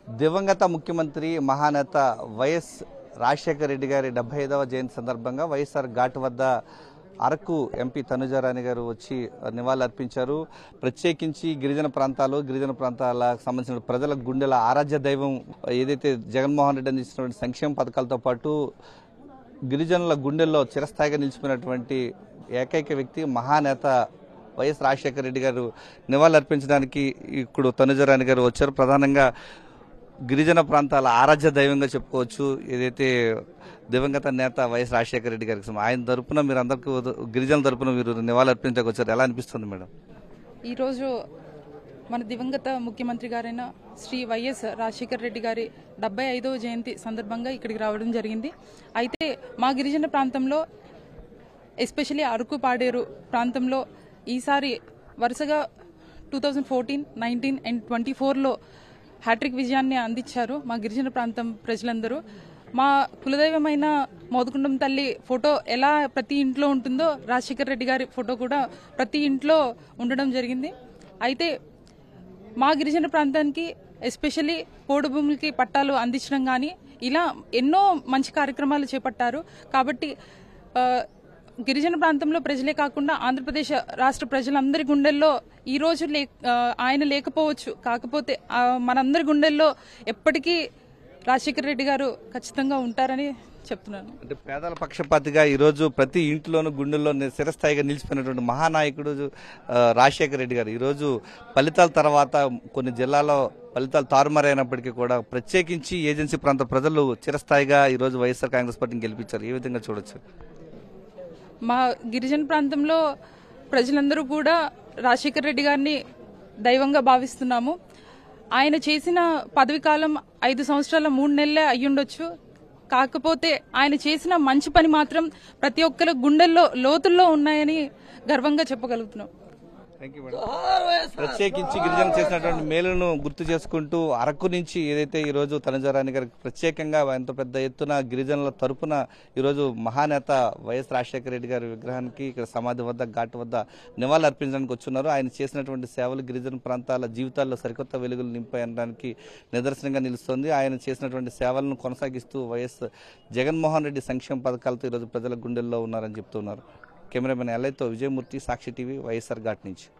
దివంగత ముఖ్యమంత్రి మహానేత వైఎస్ రాజశేఖర రెడ్డి గారి 75వ జయంతి సందర్భంగా వైఎస్ఆర్ ఘాట్ వద్ద అరకు ఎంపీ తనుజారాణి గారు వచ్చి నివాళులర్పించారు. ప్రత్యేకించి గిరిజన ప్రాంతాలకు సంబంధించిన ప్రజల గుండెల ఆరాధ్య దైవం ఏదైతే జగన్మోహన్ రెడ్డి అందించినటువంటి సంక్షేమ పథకాలతో పాటు గిరిజనుల గుండెల్లో చిరస్థాయిగా నిలిచిపోయినటువంటి ఏకైక వ్యక్తి మహానేత వైఎస్ రాజశేఖర రెడ్డి గారు నివాళులర్పించడానికి ఇప్పుడు తనుజారాణి గారు వచ్చారు. ప్రధానంగా గిరిజన ప్రాంతాల ఆరాధ్య దైవంగా చెప్పుకోవచ్చు. ఏదైతే దివంగత నేత వైఎస్ రాజశేఖర రెడ్డి గారికి ఆయన తరపున మీరు అందరికీ గిరిజనుల తరపున మీరు నివాళులర్పించడానికి వచ్చారు. ఎలా అనిపిస్తుంది మేడం? ఈరోజు మన దివంగత ముఖ్యమంత్రి గారైన శ్రీ వైఎస్ రాజశేఖర రెడ్డి గారి 75వ జయంతి సందర్భంగా ఇక్కడికి రావడం జరిగింది. అయితే మా గిరిజన ప్రాంతంలో ఎస్పెషల్లీ అరకు పాడేరు ప్రాంతంలో ఈసారి వరుసగా 2014, 19 అండ్ 24లో హ్యాట్రిక్ విజయాన్ని అందించారు మా గిరిజన ప్రాంతం ప్రజలందరూ. మా కులదైవమైన మోదుకుండం తల్లి ఫోటో ఎలా ప్రతి ఇంట్లో ఉంటుందో రాజశేఖర రెడ్డి గారి ఫోటో కూడా ప్రతి ఇంట్లో ఉండడం జరిగింది. అయితే మా గిరిజన ప్రాంతానికి ఎస్పెషల్లీ పోడు భూములకి పట్టాలు అందించడం కానీ ఇలా ఎన్నో మంచి కార్యక్రమాలు చేపట్టారు. కాబట్టి గిరిజన ప్రాంతంలో ప్రజలే కాకుండా ఆంధ్రప్రదేశ్ రాష్ట్ర ప్రజలందరి గుండెల్లో ఈ రోజు ఆయన లేకపోవచ్చు, కాకపోతే మనందరి గుండెల్లో ఎప్పటికీ రాజశేఖర రెడ్డి గారు ఖచ్చితంగా ఉంటారని చెప్తున్నాను. అంటే పేదల పక్షపాతిగా ఈరోజు ప్రతి ఇంట్లోనూ గుండెల్లో చిరస్థాయిగా నిలిచిపోయినటువంటి మహానాయకుడు రాజశేఖర రెడ్డి గారు ఈరోజు ఫలితాల తర్వాత కొన్ని జిల్లాల్లో ఫలితాలు తారుమారైనప్పటికీ కూడా ప్రత్యేకించి ఏజెన్సీ ప్రాంత ప్రజలు చిరస్థాయిగా ఈరోజు వైఎస్ఆర్ కాంగ్రెస్ పార్టీని గెలిపించారు. ఏ విధంగా చూడొచ్చు? మా గిరిజన ప్రాంతంలో ప్రజలందరూ కూడా రాజశేఖర రెడ్డి గారిని దైవంగా భావిస్తున్నాము. ఆయన చేసిన పదవి కాలం 5 సంవత్సరాల 3 నెలలే అయ్యుండొచ్చు. కాకపోతే ఆయన చేసిన మంచి పని మాత్రం ప్రతి ఒక్కరి గుండెల్లో లోతుల్లో ఉన్నాయని గర్వంగా చెప్పగలుగుతున్నాం. ప్రత్యేకించి గిరిజన చేసినటువంటి మేలును గుర్తు చేసుకుంటూ అరకు నుంచి ఏదైతే ఈ రోజు తనుజారాణి గారికి ప్రత్యేకంగా ఎంతో పెద్ద ఎత్తున గిరిజనుల తరపున ఈరోజు మహానేత వైఎస్ రాజశేఖర రెడ్డి గారి విగ్రహానికి ఇక్కడ సమాధి వద్ద ఘాట్ వద్ద నివాళులు అర్పించడానికి వచ్చున్నారు. ఆయన చేసినటువంటి సేవలు గిరిజన ప్రాంతాల జీవితాల్లో సరికొత్త వెలుగులు నింపడానికి నిదర్శనంగా నిలుస్తోంది. ఆయన చేసినటువంటి సేవలను కొనసాగిస్తూ వైఎస్ జగన్మోహన్ రెడ్డి సంక్షేమ పథకాలతో ఈరోజు ప్రజల గుండెల్లో ఉన్నారని చెప్తున్నారు. కెమెరామెన్ ఎల్ఐతో విజయమూర్తి, సాక్షి టీవీ, వైఎస్ఆర్ ఘాట్ నుంచి.